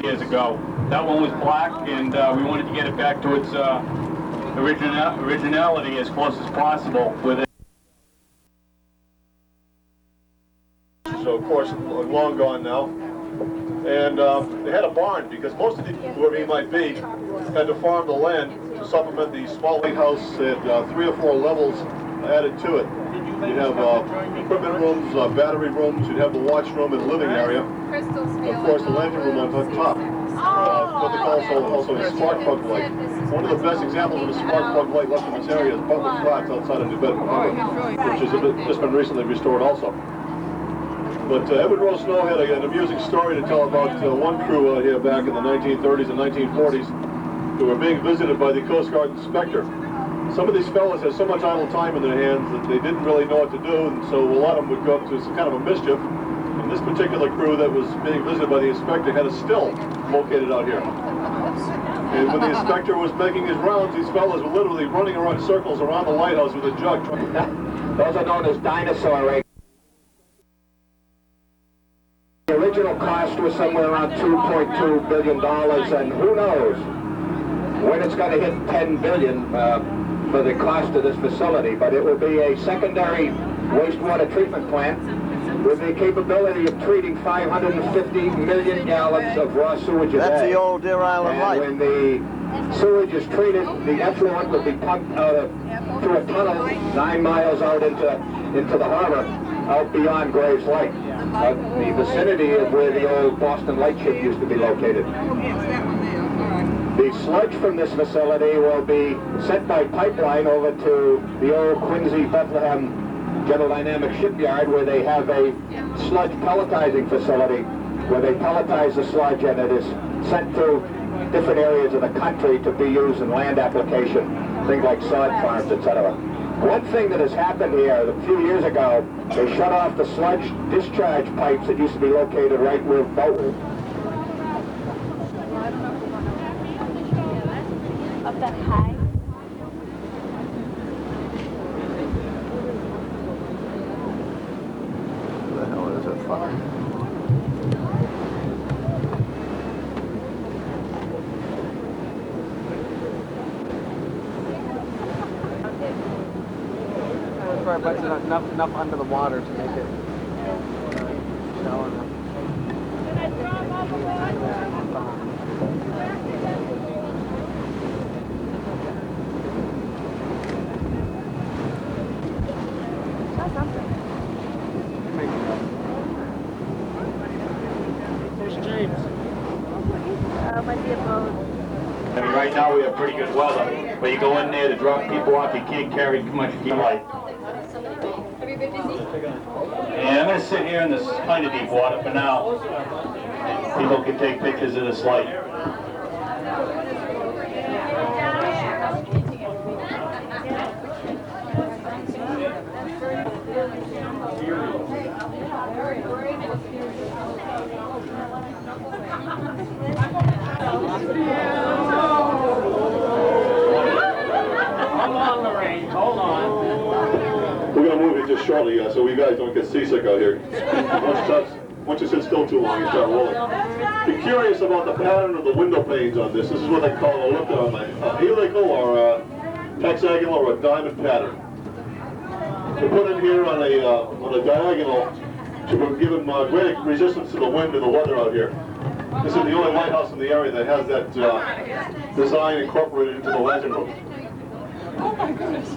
years ago. That one was black, and we wanted to get it back to its originality as close as possible with it. So of course, long gone now. And they had a barn because most of the people, whoever he might be, had to farm the land to supplement the small lighthouse. Had 3 or 4 levels added to it. You'd have equipment rooms, battery rooms, you'd have the watch room and living area. Of course, the lantern room on top. What they call also a spark plug light. One of the best examples of a spark plug light left in this area is Butler Flats outside of New Bedford Harbor, which has just been recently restored also. But Edward Rose Snow had an amusing story to tell about one crew here back in the 1930s and 1940s who were being visited by the Coast Guard inspector. Some of these fellas had so much idle time in their hands that they didn't really know what to do, and so a lot of them would go up to some kind of a mischief. And this particular crew that was being visited by the inspector had a still located out here. And when the inspector was making his rounds, these fellas were literally running around circles around the lighthouse with a jug. Those are known as dinosaur eggs. The original cost was somewhere around $2.2 billion, and who knows when it's going to hit $10 billion for the cost of this facility. But it will be a secondary wastewater treatment plant with the capability of treating 550 million gallons of raw sewage a day. That's the old Deer Island Light. When the sewage is treated, the effluent will be pumped out through a tunnel 9 miles out into the harbor, out beyond Graves Lake, the vicinity of where the old Boston Lightship used to be located. The sludge from this facility will be sent by pipeline over to the old Quincy Bethlehem General Dynamics shipyard, where they have a sludge pelletizing facility where they pelletize the sludge, and it is sent to different areas of the country to be used in land application, things like sod farms, etc. One thing that has happened here, a few years ago, they shut off the sludge discharge pipes that used to be located right where boat. Up that high. What the hell is it for? But it's not enough under the water to make it shallow enough. There's James. Might be a boat. I mean, right now we have pretty good weather, but you go in there to drop people off, you can't carry too much light. Have you been busy? And I'm going to sit here in this kind of deep water for now. People can take pictures of this light. Hold on, Lorraine, hold on. We're going to move it just shortly so you guys don't get seasick out here. Once you sit still too long, you start rolling. Be curious about the pattern of the window panes on this. This is what they call a helical or a hexagonal or a diamond pattern. They're put in here on a diagonal to give them great resistance to the wind and the weather out here. This is the only lighthouse in the area that has that design incorporated into the lantern room. Oh my goodness.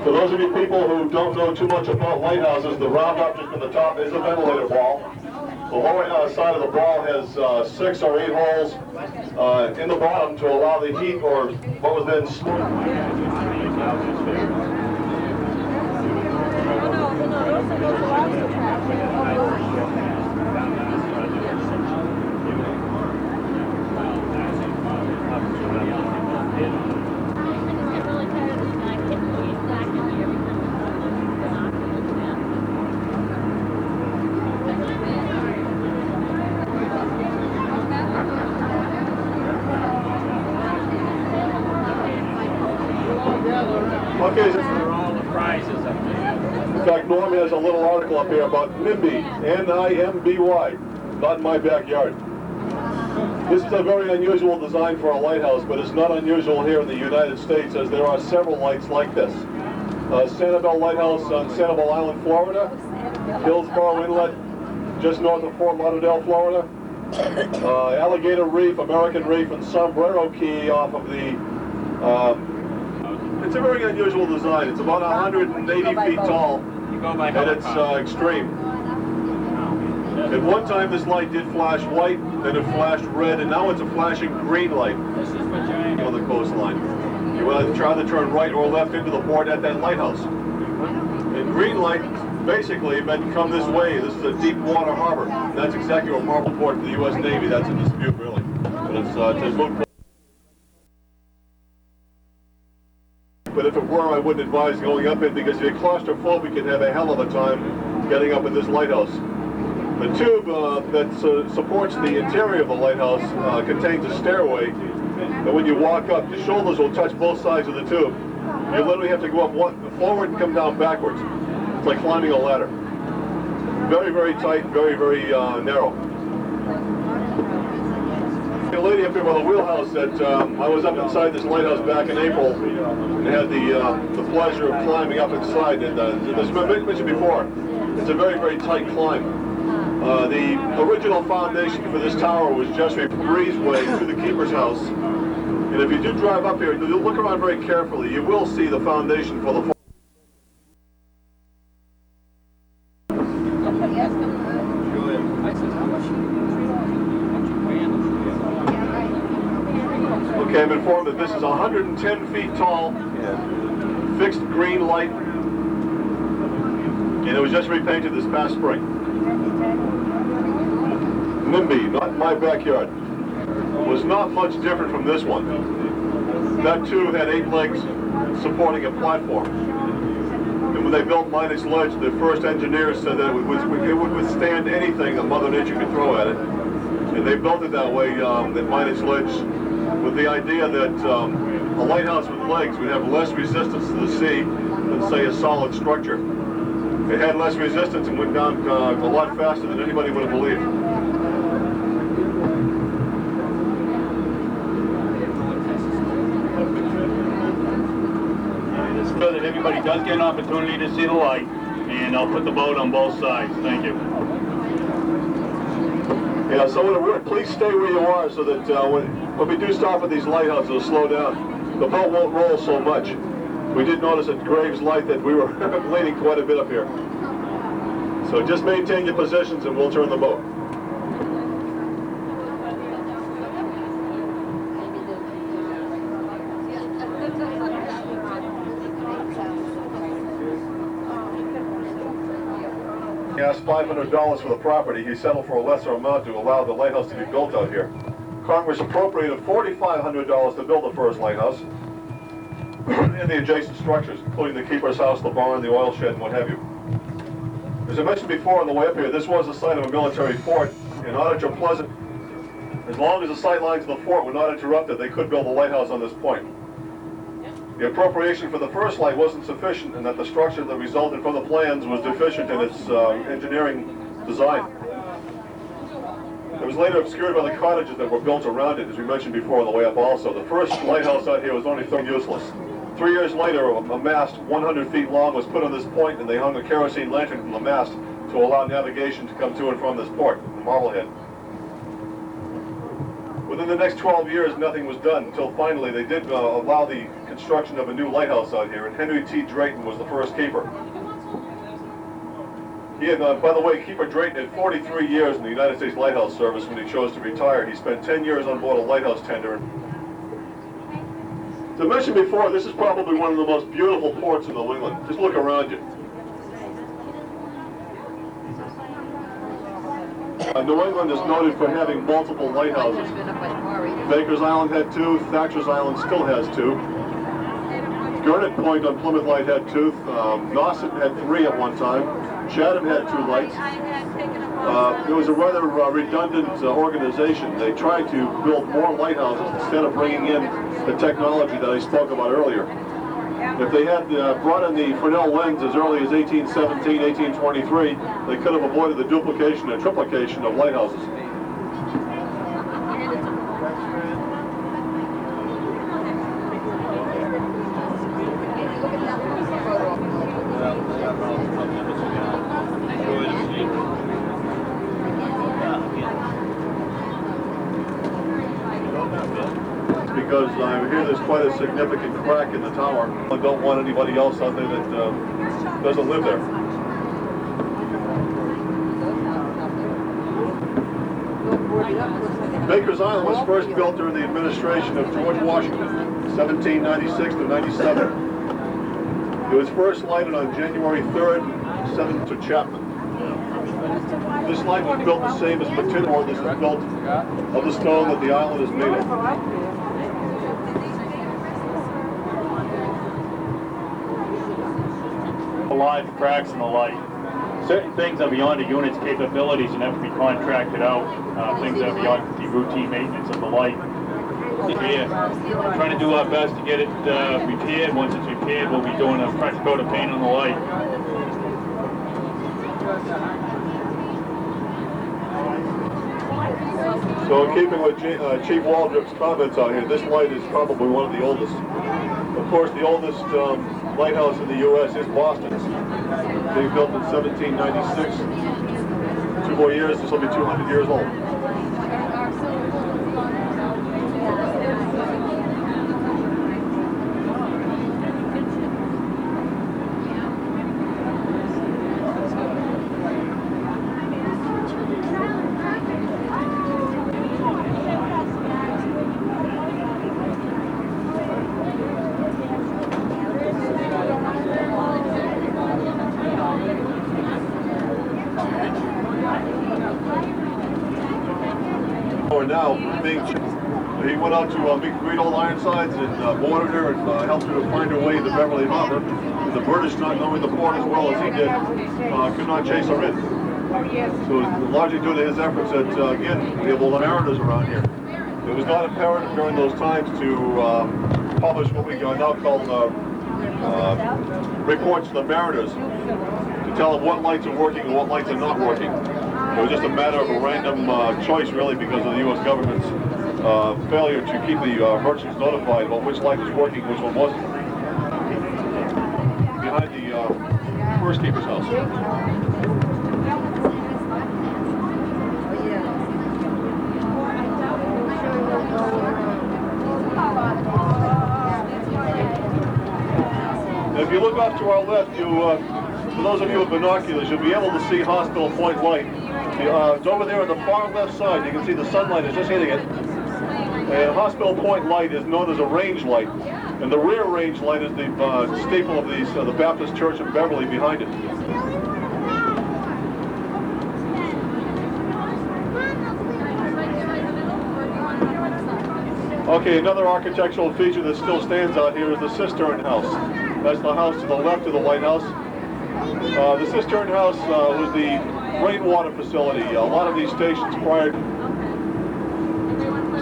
For those of you people who don't know too much about lighthouses, the round object on the top is a ventilator ball. The lower side of the ball has 6 or 8 holes in the bottom to allow the heat or what was then stored. Oh no, those are lobster traps. Okay, For all the prizes up there. in fact, Norm has a little article up here about NIMBY, N-I-M-B-Y, not in my backyard. This is a very unusual design for a lighthouse, but it's not unusual here in the United States, as there are several lights like this. Sanibel Lighthouse on Sanibel Island, Florida. Hillsborough Inlet, just north of Fort Lauderdale, Florida. Alligator Reef, American Reef, and Sombrero Key off of the... it's a very unusual design. It's about 180 feet tall, and it's extreme. At one time this light did flash white, then it flashed red, and now it's a flashing green light on the coastline. You will either turn right or left into the port at that lighthouse. And green light basically meant come this way. This is a deep water harbor. And that's exactly what Marble Port for the U.S. Navy. That's a dispute, really. But it's a moot point. But if it were, I wouldn't advise going up it, because if you're claustrophobic, you can have a hell of a time getting up in this lighthouse. The tube that supports the interior of the lighthouse contains a stairway, and when you walk up, your shoulders will touch both sides of the tube. You literally have to go up forward and come down backwards. It's like climbing a ladder. Very, very tight, very, very narrow. The lady up here by the wheelhouse that I was up inside this lighthouse back in April and had the pleasure of climbing up inside. And as I mentioned before, it's a very, very tight climb. The original foundation for this tower was just a breezeway to the keeper's house. And if you do drive up here, you'll look around very carefully, you will see the foundation for the... Okay, I'm informed that this is 110 feet tall, fixed green light, and it was just repainted this past spring. NIMBY, not my backyard, was not much different from this one. That too had 8 legs supporting a platform. And when they built Lighthouse Ledge, the first engineers said that it would withstand anything that Mother Nature could throw at it. And they built it that way, at Lighthouse Ledge, with the idea that a lighthouse with legs would have less resistance to the sea than, say, a solid structure. It had less resistance and went down a lot faster than anybody would have believed. So that everybody does get an opportunity to see the light, and I'll put the boat on both sides. Thank you. Yeah, so please stay where you are so that when we do stop at these lighthouses, it'll slow down. The boat won't roll so much. We did notice at Graves Light that we were leaning quite a bit up here. So just maintain your positions and we'll turn the boat. He asked $500 for the property. He settled for a lesser amount to allow the lighthouse to be built out here. Congress appropriated $4,500 to build the first lighthouse and the adjacent structures, including the keeper's house, the barn, the oil shed, and what have you. As I mentioned before on the way up here, this was the site of a military fort. In order to Pleasant, as long as the sight lines of the fort were not interrupted, they could build a lighthouse on this point. The appropriation for the first light wasn't sufficient, and that the structure that resulted from the plans was deficient in its engineering design. It was later obscured by the cottages that were built around it, as we mentioned before on the way up also. The first lighthouse out here was only thought useless. 3 years later, a mast 100 feet long was put on this point, and they hung a kerosene lantern from the mast to allow navigation to come to and from this port, Marblehead. Within the next 12 years, nothing was done until finally they did allow the construction of a new lighthouse out here, and Henry T. Drayton was the first keeper. He had, by the way, Keeper Drayton had 43 years in the United States Lighthouse Service when he chose to retire. He spent 10 years on board a lighthouse tender. As I mentioned before, this is probably one of the most beautiful ports in New England. Just look around you. New England is noted for having multiple lighthouses. Baker's Island had 2, Thatcher's Island still has 2. Gurnett Point on Plymouth Light had 2, Nauset had 3 at one time, Chatham had 2 lights. It was a rather redundant organization. They tried to build more lighthouses instead of bringing in the technology that I spoke about earlier. If they had brought in the Fresnel lens as early as 1817, 1823, they could have avoided the duplication and triplication of lighthouses. I hear there's quite a significant crack in the tower. I don't want anybody else out there that doesn't live there. Baker's Island was first built during the administration of George Washington, 1796 to 97. It was first lighted on January 3rd, 7th to Chapman. This light was built the same as Matinor. This was built of the stone that the island is made of. Live cracks in the light. Certain things are beyond a unit's capabilities and have to be contracted out. Things that are beyond the routine maintenance of the light. Here, trying to do our best to get it repaired. Once it's repaired, we'll be doing a fresh coat of paint on the light. So in keeping with Chief Waldrop's comments out here, this light is probably one of the oldest. Of course, the oldest lighthouse in the U.S. is Boston. Being built in 1796. 2 more years, this will be 200 years old. Now, he went out to meet Great Old Ironsides and boarded her and helped her to find her way to Beverly Harbor. And the British, not knowing the port as well as he did, could not chase her in. So largely due to his efforts that, again, we have all the mariners around here. It was not imperative during those times to publish what we now call reports to the mariners to tell them what lights are working and what lights are not working. It was just a matter of a random choice, really, because of the U.S. government's failure to keep the merchants notified about which light was working, which one wasn't. Behind the first keeper's house. If you look off to our left, for those of you with binoculars, you'll be able to see Hospital Point Light. It's over there on the far left side. You can see the sunlight is just hitting it. And Hospital Point Light is known as a range light. And the rear range light is the staple of the Baptist Church in Beverly behind it. Okay, another architectural feature that still stands out here is the cistern house. That's the house to the left of the lighthouse. The cistern house was the rainwater facility. A lot of these stations prior.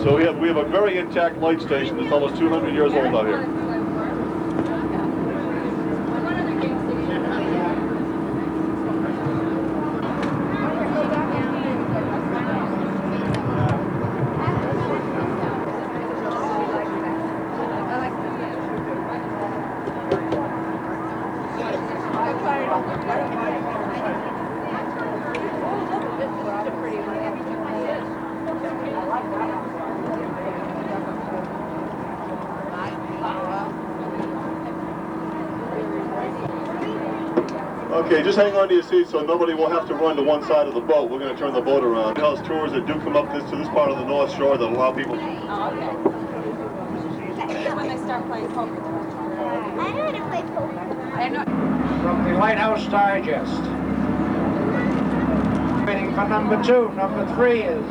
So we have a very intact light station that's almost 200 years old out here. Okay, just hang on to your seat so nobody will have to run to one side of the boat. We're going to turn the boat around. Lighthouse tours that do come up to this part of the North Shore that allow people. Oh, okay. When they start playing poker. I know how to play poker. I know. From the Lighthouse Digest. Waiting for number 2. Number 3 is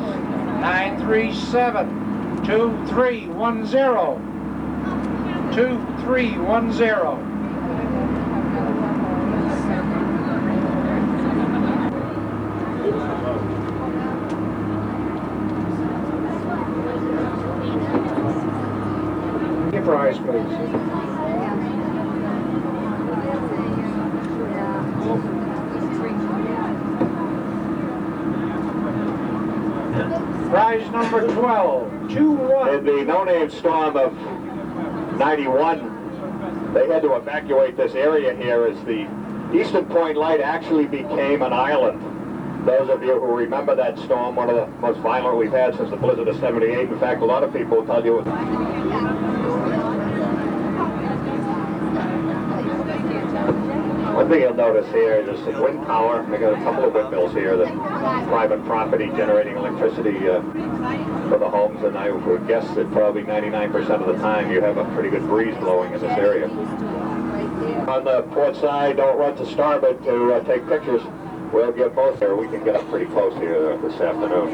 937-2310. 2310. Your prize, please. Prize number 12, 2-1. In the no-name storm of 91, they had to evacuate this area here as the Eastern Point Light actually became an island. Those of you who remember that storm, one of the most violent we've had since the blizzard of '78. In fact, a lot of people will tell you One thing you'll notice here, there's some wind power. They got a couple of windmills here, that private property generating electricity for the homes, and I would guess that probably 99% of the time you have a pretty good breeze blowing in this area. On the port side, don't run to starboard to take pictures. We'll get both there. We can get up pretty close here this afternoon.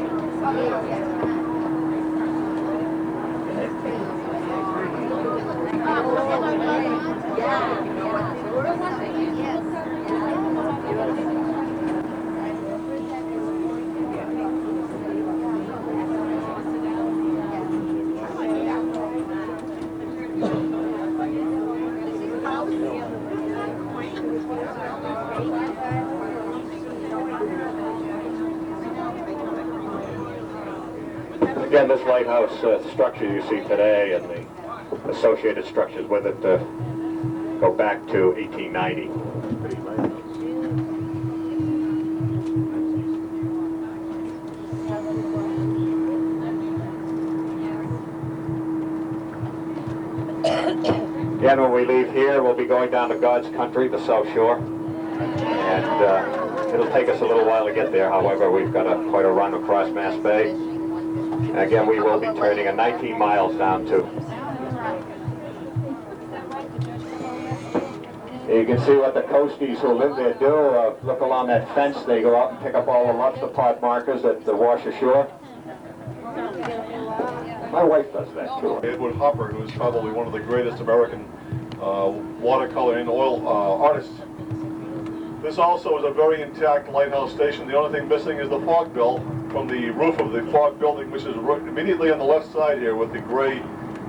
Again, this lighthouse structure you see today and the associated structures with it go back to 1890. Again, when we leave here, we'll be going down to God's country, the South Shore, and it'll take us a little while to get there. However, we've got quite a run across Mass Bay. And again, we will be turning 19 miles down to. You can see what the coasties who live there do. Look along that fence. They go out and pick up all the lobster pot markers at the wash ashore. My wife does that too. Edward Hopper, who's probably one of the greatest American watercolor and oil artists. This also is a very intact lighthouse station. The only thing missing is the fog bell from the roof of the fog building, which is immediately on the left side here with the gray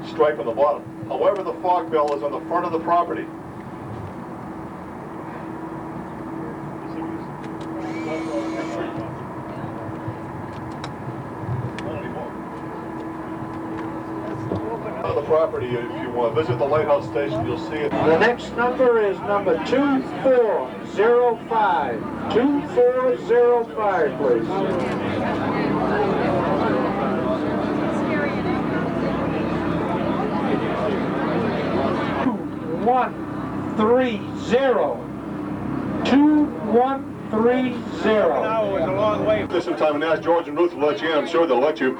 stripe on the bottom. However, the fog bell is on the front of the property. On the property, if you want to visit the lighthouse station, you'll see it. The next number is number 2405. 2405, please. 2130. This some time and ask George and Ruth to let you in. I'm sure they'll let you.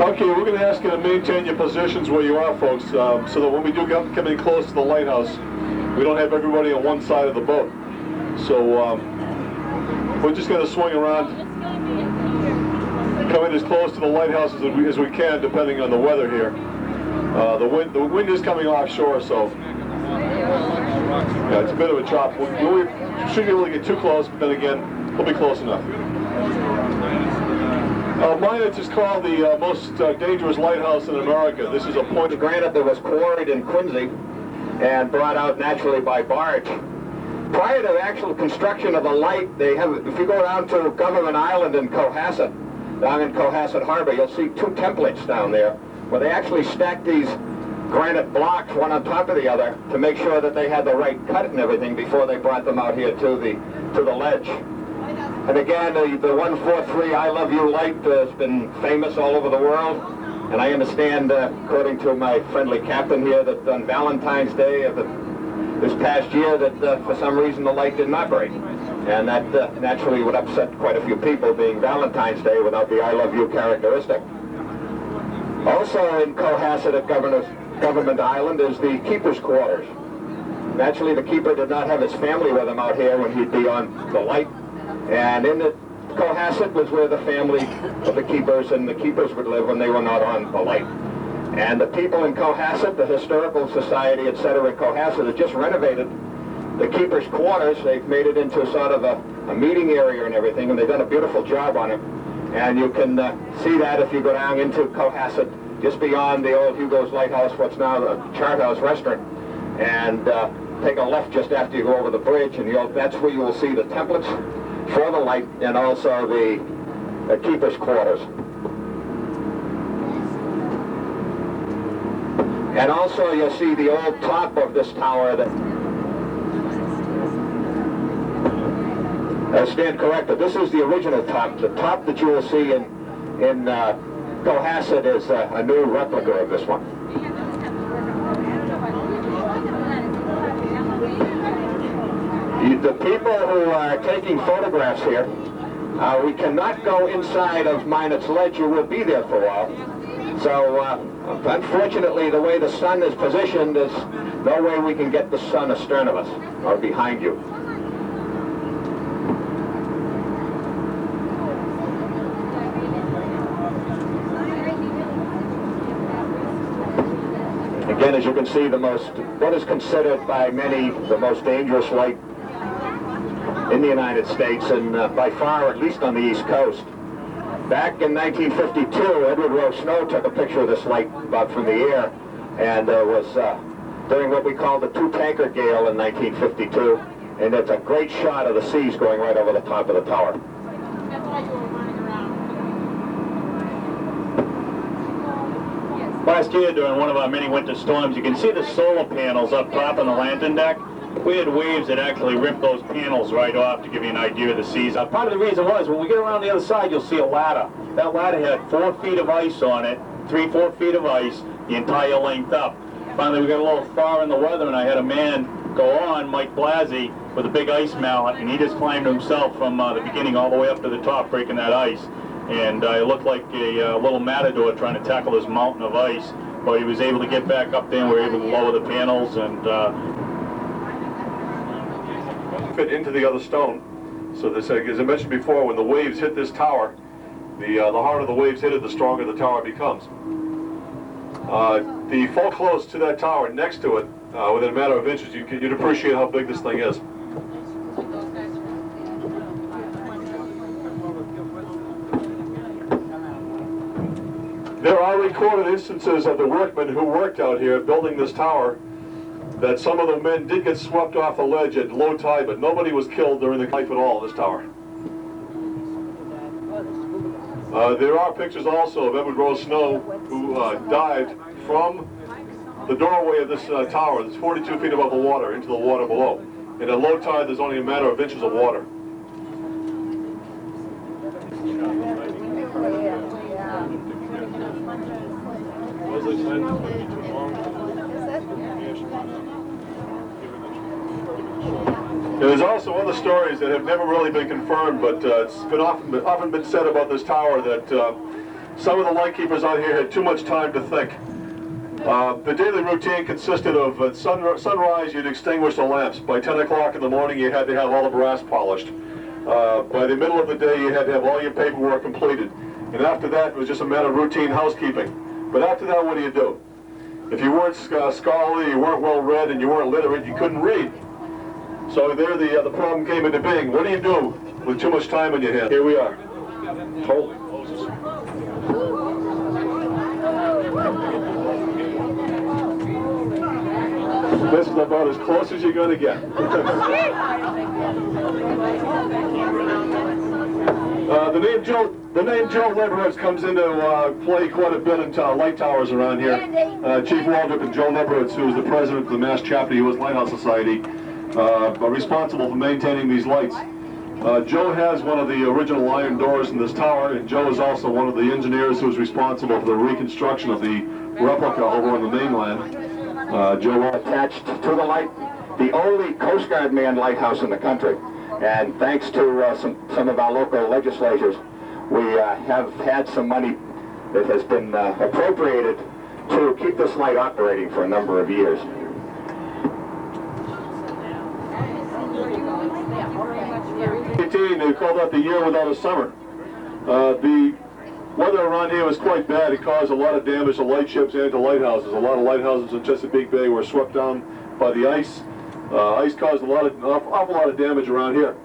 Okay, we're going to ask you to maintain your positions where you are, folks, so that when we do come in close to the lighthouse, we don't have everybody on one side of the boat. So we're just going to swing around, come in as close to the lighthouse as we can, depending on the weather here. The wind is coming offshore, so yeah, it's a bit of a chop. We shouldn't be able to get too close, but then again, we'll be close enough. Lighthouse is called the most dangerous lighthouse in America. This is a point of Granite that was quarried in Quincy and brought out naturally by barge. Prior to the actual construction of the light, they have, if you go down to Government Island in Cohasset, down in Cohasset Harbor, you'll see two templates down there where they actually stacked these granite blocks one on top of the other to make sure that they had the right cut and everything before they brought them out here to the ledge. And again, the 143 I Love You light has been famous all over the world. And I understand, according to my friendly captain here, that on Valentine's Day of this past year, that for some reason the light did not break. And that naturally would upset quite a few people, being Valentine's Day without the I Love You characteristic. Also in Cohasset at Government Island is the keeper's quarters. Naturally, the keeper did not have his family with him out here when he'd be on the light. And in the Cohasset was where the family of the keepers and the keepers would live when they were not on the light. And the people in Cohasset, the Historical Society, etc. in Cohasset, have just renovated the keeper's quarters. They've made it into sort of a meeting area and everything, and they've done a beautiful job on it. And you can see that if you go down into Cohasset, just beyond the old Hugo's Lighthouse, what's now the Chart House Restaurant, and take a left just after you go over the bridge, and that's where you will see the templates for the light and also the keeper's quarters. And also you'll see the old top of this tower that... stand corrected. This is the original top. The top that you will see in Cohasset is a new replica of this one. The people who are taking photographs here, we cannot go inside of Minot's Ledge. You will be there for a while. So, unfortunately, the way the sun is positioned, there's no way we can get the sun astern of us or behind you. Again, as you can see, what is considered by many the most dangerous light in the United States, and by far, at least on the East Coast. Back in 1952, Edward Rowe Snow took a picture of this light about from the air, and was during what we call the two-tanker gale in 1952, and it's a great shot of the seas going right over the top of the tower. Last year, during one of our many winter storms, you can see the solar panels up top on the lantern deck. We had waves that actually ripped those panels right off to give you an idea of the seas. Part of the reason was, when we get around the other side, you'll see a ladder. That ladder had 4 feet of ice on it, 3-4 feet of ice, the entire length up. Finally, we got a little far in the weather, and I had a man go on, Mike Blasey, with a big ice mallet, and he just climbed himself from the beginning all the way up to the top, breaking that ice. And it looked like a little matador trying to tackle this mountain of ice, but he was able to get back up there, and we were able to lower the panels and fit into the other stone. So this, as I mentioned before, when the waves hit this tower, the harder the waves hit it, the stronger the tower becomes. The fall close to that tower, next to it, within a matter of inches, you'd appreciate how big this thing is. There are recorded instances of the workmen who worked out here building this tower that some of the men did get swept off the ledge at low tide, but nobody was killed during the life at all in this tower. There are pictures also of Edward Rowe Snow, who dived from the doorway of this tower that's 42 feet above the water into the water below. And at low tide, there's only a matter of inches of water. There's also other stories that have never really been confirmed, but it's been often been said about this tower that some of the lightkeepers out here had too much time to think. The daily routine consisted of at sunrise you'd extinguish the lamps. By 10 o'clock in the morning you had to have all the brass polished. By the middle of the day you had to have all your paperwork completed. And after that it was just a matter of routine housekeeping. But after that, what do you do? If you weren't scholarly, you weren't well read, and you weren't literate, you couldn't read. So there the problem came into being. What do you do with too much time on your hands? Here we are. Holy Moses. This is about as close as you're going to get. The name Joe Leverett comes into play quite a bit in light towers around here. Chief Waldrop and Joe Leverett, who is the president of the Mass Chapter U.S. Lighthouse Society, are responsible for maintaining these lights. Joe has one of the original iron doors in this tower, and Joe is also one of the engineers who is responsible for the reconstruction of the replica over on the mainland. Joe attached to the light, the only Coast Guard manned lighthouse in the country. And thanks to some of our local legislators, we have had some money that has been appropriated to keep this light operating for a number of years. They called that the year without a summer. The weather around here was quite bad. It caused a lot of damage to lightships and to lighthouses. A lot of lighthouses in Chesapeake Bay were swept down by the ice. Ice caused an awful lot of damage around here.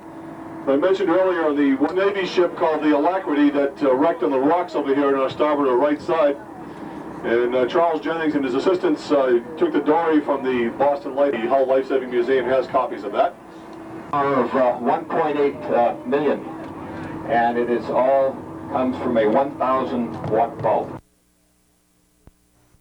I mentioned earlier on the Navy ship called the Alacrity that wrecked on the rocks over here on our starboard or right side. And Charles Jennings and his assistants took the dory from the Boston Light. The Hull Life-Saving Museum has copies of that. Of 1.8 million, and it is all comes from a 1,000 watt bulb.